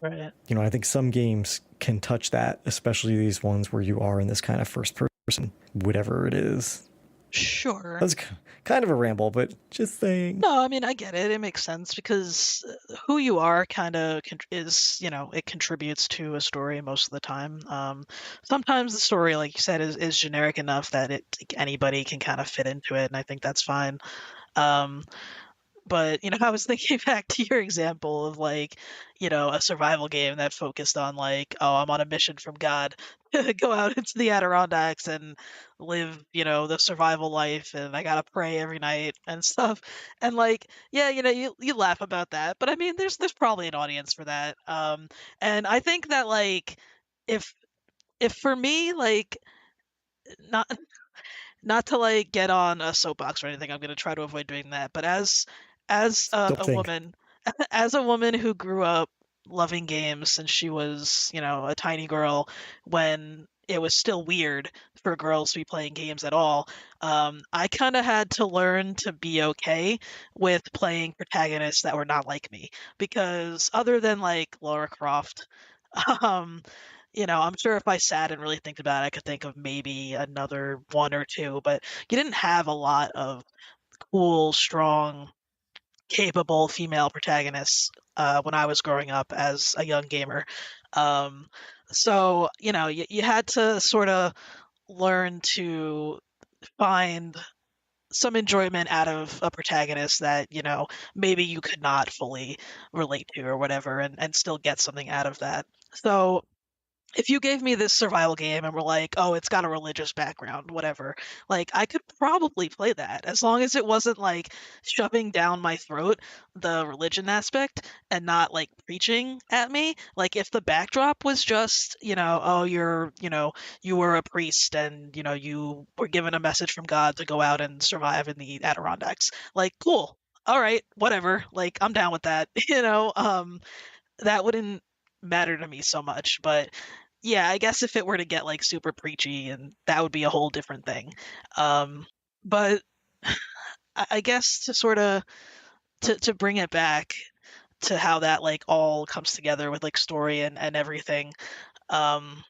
Right. You know, I think some games can touch that, especially these ones where you are in this kind of first person, whatever it is. Sure. That's kind of a ramble, but just saying. No, I mean, I get it. It makes sense because who you are kind of is, it contributes to a story most of the time. Sometimes the story, like you said, is generic enough that anybody can kind of fit into it, and I think that's fine. Um, but, I was thinking back to your example of like, a survival game that focused on like, oh, I'm on a mission from God to go out into the Adirondacks and live, the survival life, and I gotta pray every night and stuff. And like, yeah, you laugh about that, but I mean, there's probably an audience for that. And I think that like, if if for me, like, not not to like get on a soapbox or anything, I'm gonna try to avoid doing that. But as Don't a think. woman, as a woman who grew up loving games since she was, a tiny girl, when it was still weird for girls to be playing games at all, I kind of had to learn to be okay with playing protagonists that were not like me, because other than like Lara Croft, um, I'm sure if I sat and really think about it, I could think of maybe another one or two, but you didn't have a lot of cool, strong, capable female protagonists when I was growing up as a young gamer. Um, so, you had to sort of learn to find some enjoyment out of a protagonist that, maybe you could not fully relate to or whatever, and still get something out of that. So if you gave me this survival game and were like, "Oh, it's got a religious background, whatever," like, I could probably play that as long as it wasn't, like, shoving down my throat the religion aspect and not, like, preaching at me. Like, if the backdrop was just, "Oh, you were a priest and, you were given a message from God to go out and survive in the Adirondacks." Like, cool. Alright, whatever. Like, I'm down with that, that wouldn't matter to me so much. But yeah, I guess if it were to get like super preachy, and that would be a whole different thing. But I guess to sort of to bring it back to how that like all comes together with like story and everything. Um,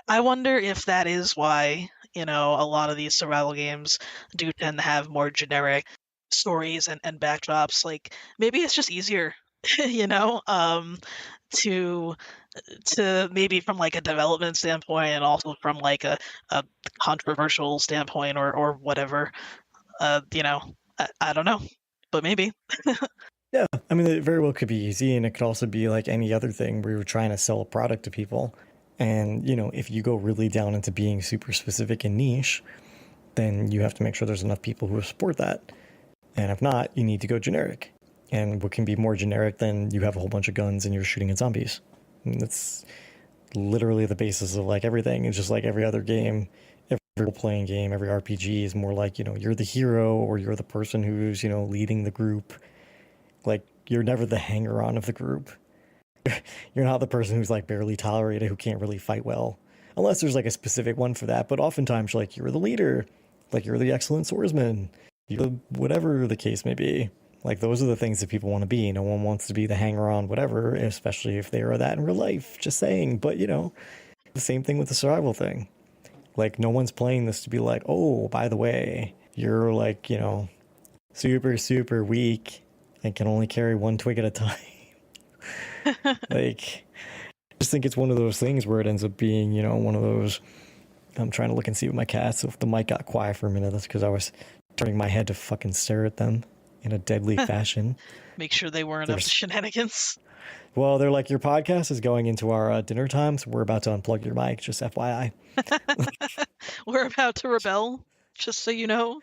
I wonder if that is why, a lot of these survival games do tend to have more generic stories and backdrops. Like maybe it's just easier, you know, to maybe from like a development standpoint, and also from like a controversial standpoint, or whatever. I don't know, but maybe. Yeah, I mean, it very well could be easy, and it could also be like any other thing where you're trying to sell a product to people. And, you know, if you go really down into being super specific and niche, then you have to make sure there's enough people who support that. And if not, you need to go generic. And what can be more generic than you have a whole bunch of guns and you're shooting at zombies? And that's literally the basis of like everything. It's just like every other game, every role-playing game, every RPG is more like, you know, you're the hero or you're the person who's, you know, leading the group. Like, you're never the hanger-on of the group. You're not the person who's like barely tolerated, who can't really fight well. Unless there's like a specific one for that. But oftentimes, like, you're the leader. Like, you're the excellent swordsman. You're the, whatever the case may be. Like, those are the things that people want to be. No one wants to be the hanger-on, whatever, especially if they are that in real life. Just saying. But, you know, the same thing with the survival thing. Like, no one's playing this to be like, oh, by the way, you're like, you know, super, super weak and can only carry one twig at a time. Like, I just think it's one of those things where it ends up being, you know, one of those. I'm trying to look and see with my cats. So if the mic got quiet for a minute, that's because I was turning my head to fucking stare at them in a deadly fashion. Make sure they weren't up to There's, shenanigans. well, they're like, your podcast is going into our dinner time, so we're about to unplug your mic, just FYI. We're about to rebel, just so you know.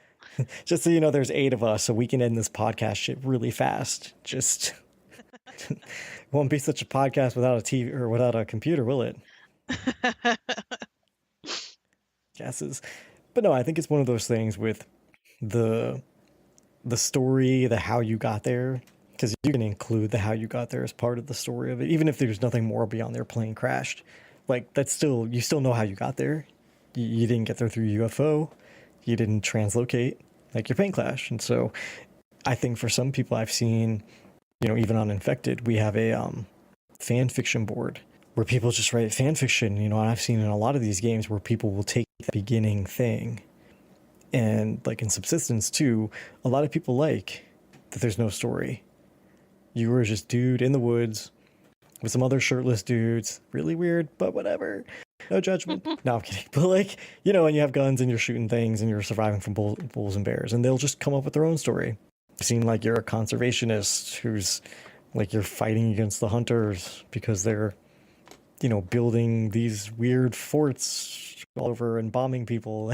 Just so you know, there's 8 of us, so we can end this podcast shit really fast. Just won't be such a podcast without a TV or without a computer, will it? Guesses. But no, I think it's one of those things with the the story, the how you got there. because you can include the how you got there as part of the story of it, even if there's nothing more beyond their plane crashed. Like that's still you still know how you got there. You didn't get there through UFO. You didn't translocate like your plane crash, and so I think for some people I've seen, even on Infected, we have a fan fiction board where people just write fan fiction. And I've seen in a lot of these games where people will take the beginning thing, and like in Subsistence too, a lot of people like that there's no story. You were just dude in the woods with some other shirtless dudes. Really weird, but whatever. No judgment. No, I'm kidding. But like, and you have guns and you're shooting things and you're surviving from bulls and bears, and they'll just come up with their own story. I've seen like you're a conservationist who's like you're fighting against the hunters because they're, building these weird forts all over and bombing people.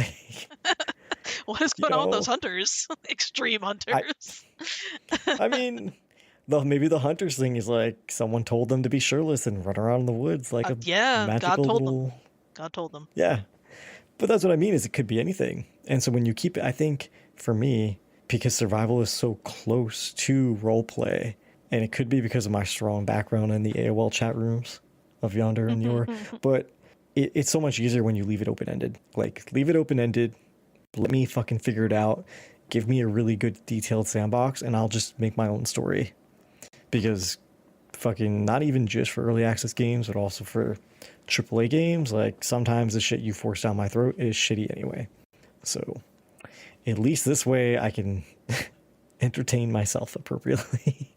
What is going on with those hunters? Extreme hunters. I mean, maybe the hunters thing is like someone told them to be shirtless and run around in the woods like a magical little... God told them. Yeah. But that's what I mean is it could be anything. And so when you keep it, I think for me, because survival is so close to roleplay, and it could be because of my strong background in the AOL chat rooms of Yonder and Yor, but it's so much easier when you leave it open-ended. Like, leave it open-ended, let me fucking figure it out, give me a really good detailed sandbox, and I'll just make my own story. Because fucking, not even just for early access games, but also for AAA games, like, sometimes the shit you force down my throat is shitty anyway. So, at least this way I can entertain myself appropriately.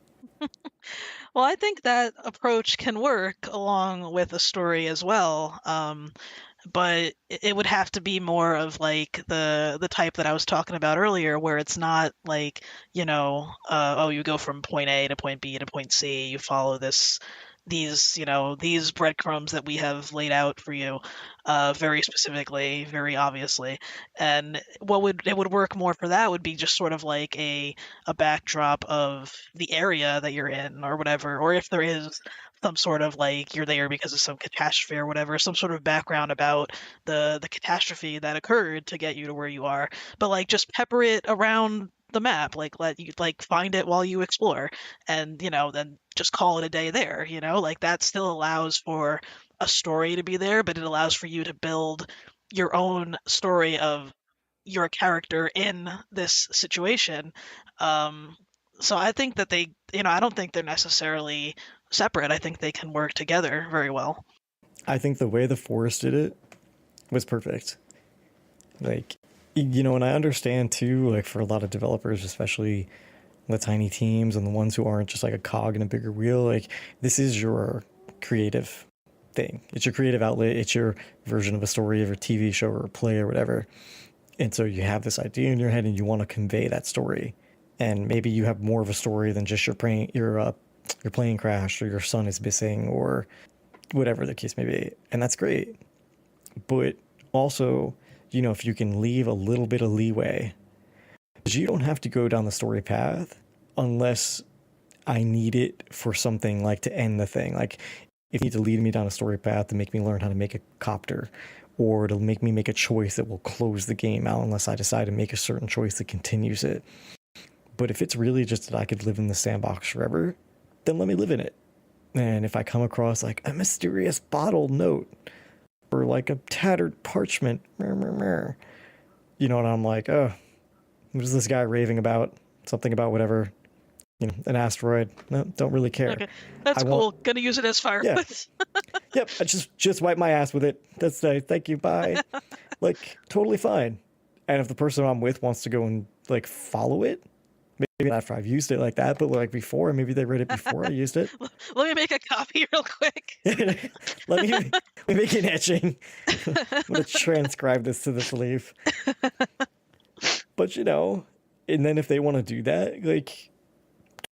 Well, I think that approach can work along with a story as well. But it would have to be more of like the type that I was talking about earlier, where it's not like, you go from point A to point B to point C, you follow these breadcrumbs that we have laid out for you, very specifically, very obviously. And it would work more for that would be just sort of like a backdrop of the area that you're in or whatever, or if there is some sort of like you're there because of some catastrophe or whatever, some sort of background about the catastrophe that occurred to get you to where you are. But like just pepper it around the map, like let you like find it while you explore, and then just call it a day there. Like that still allows for a story to be there, but it allows for you to build your own story of your character in this situation. So I think that they, I don't think they're necessarily separate. I think they can work together very well. I think the way the Forest did it was perfect. Like, and I understand too, like for a lot of developers, especially the tiny teams and the ones who aren't just like a cog in a bigger wheel, like this is your creative thing. It's your creative outlet. It's your version of a story of a TV show or a play or whatever. And so you have this idea in your head and you want to convey that story. And maybe you have more of a story than just your plane crashed or your son is missing or whatever the case may be. And that's great. But also, if you can leave a little bit of leeway, because you don't have to go down the story path unless I need it for something like to end the thing. Like if you need to lead me down a story path to make me learn how to make a copter, or to make me make a choice that will close the game out unless I decide to make a certain choice that continues it. But if it's really just that I could live in the sandbox forever, then let me live in it. And if I come across like a mysterious bottle note or like a tattered parchment, and I'm like, oh, what is this guy raving about? Something about whatever, an asteroid. No, don't really care. Okay, that's cool. Gonna use it as firewood. Yeah. Yep, I just wipe my ass with it. That's nice. Thank you. Bye. Like, totally fine. And if the person I'm with wants to go and like follow it, maybe not after I've used it like that, but like before, maybe they read it before I used it. Let me make a copy real quick. Let me make an etching. I'm gonna transcribe this to the sleeve. But and then if they want to do that, like,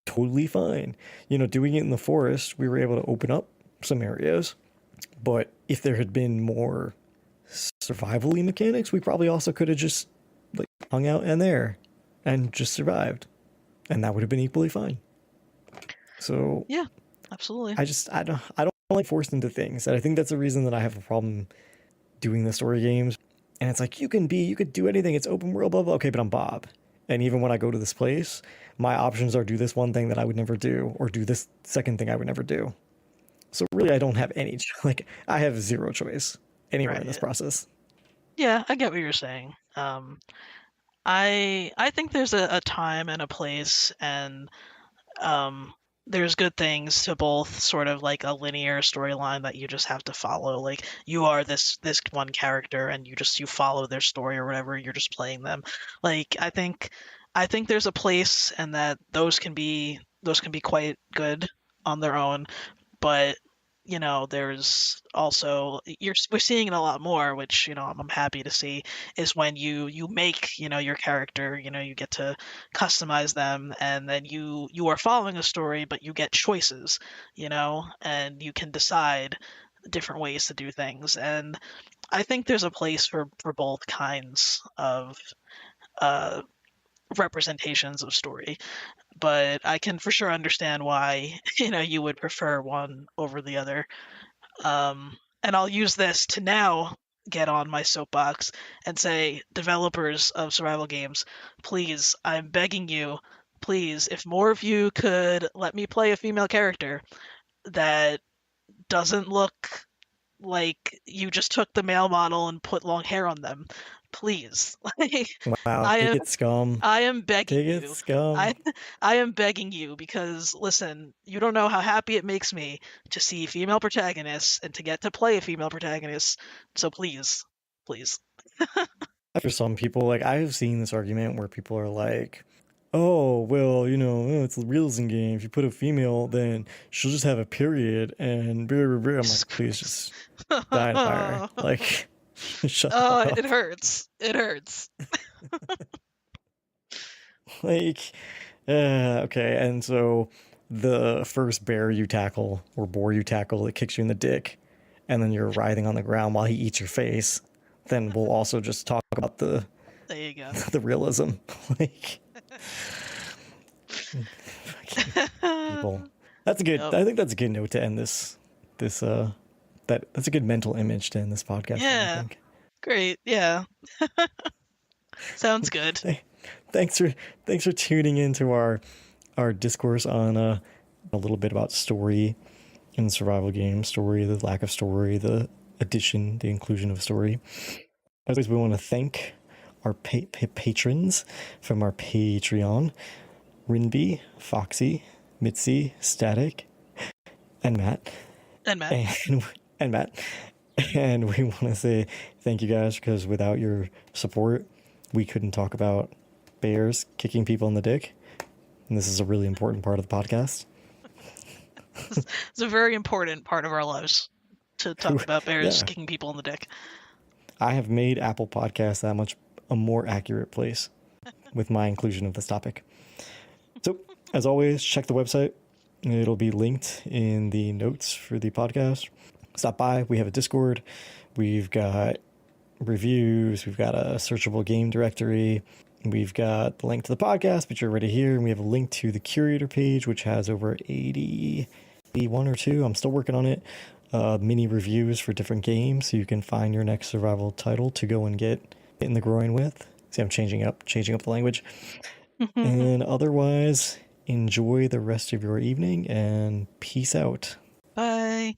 totally fine. Doing it in the forest, we were able to open up some areas. But if there had been more survival-y mechanics, we probably also could have just like hung out in there and just survived. And that would have been equally fine. So yeah, absolutely. I don't like forced into things. And I think that's the reason that I have a problem doing the story games. And it's like, you could do anything. It's open world, blah, blah. Okay, but I'm Bob. And even when I go to this place, my options are do this one thing that I would never do, or do this second thing I would never do. So really, I don't have any, like, I have zero choice anywhere in this Right. process. Yeah, I get what you're saying. I think there's a time and a place, and um, there's good things to both sort of like a linear storyline that you just have to follow. Like you are this one character, and you follow their story or whatever. You're just playing them. Like I think there's a place, and that those can be quite good on their own, but there's also we're seeing it a lot more, which I'm happy to see, is when you make your character, you get to customize them, and then you are following a story, but you get choices, and you can decide different ways to do things. And I think there's a place for both kinds of uh representations of story, but I can for sure understand why you would prefer one over the other. And I'll use this to now get on my soapbox and say, developers of survival games, please, I'm begging you, please, if more of you could let me play a female character that doesn't look like you just took the male model and put long hair on them, please. Like, Wow, I take am it, scum. I am begging Take it, you. scum. I I am begging you, because listen, you don't know how happy it makes me to see female protagonists and to get to play a female protagonist. So please, please. For some people, like, I've seen this argument where people are like, oh, well, it's a realism game. If you put a female, then she'll just have a period. And blah, blah, blah. I'm like, please just die in a fire. Like, shut the fuck Oh, it up. hurts. It hurts. Like, okay. And so the first bear you tackle or boar you tackle, it kicks you in the dick, and then you're writhing on the ground while he eats your face. Then we'll also just talk about the There you go. the realism. Like, people. That's a good. Yep. I think that's a good note to end this. That's a good mental image to end this podcast on, I Yeah. think. Great. Yeah. Sounds good. Thanks for thanks for tuning into our discourse on a little bit about story in survival games, story, the lack of story, the addition, the inclusion of story. As always, we want to thank our patrons from our Patreon: Rynbee, Foxxy, Mitzi, Statik, and Matt. And Matt. And Matt. And we want to say thank you guys, because without your support, we couldn't talk about bears kicking people in the dick. And this is a really important part of the podcast. It's a very important part of our lives to talk about bears Yeah. kicking people in the dick. I have made Apple Podcasts that much a more accurate place with my inclusion of this topic. So, as always, check the website. It'll be linked in the notes for the podcast. Stop by. We have a Discord. We've got reviews. We've got a searchable game directory. We've got the link to the podcast, which you're already here. And we have a link to the curator page, which has over 81 or 2. I'm still working on it. Mini reviews for different games, so you can find your next survival title to go and get in the groin with. See, I'm changing up the language. And otherwise, enjoy the rest of your evening, and peace out. Bye.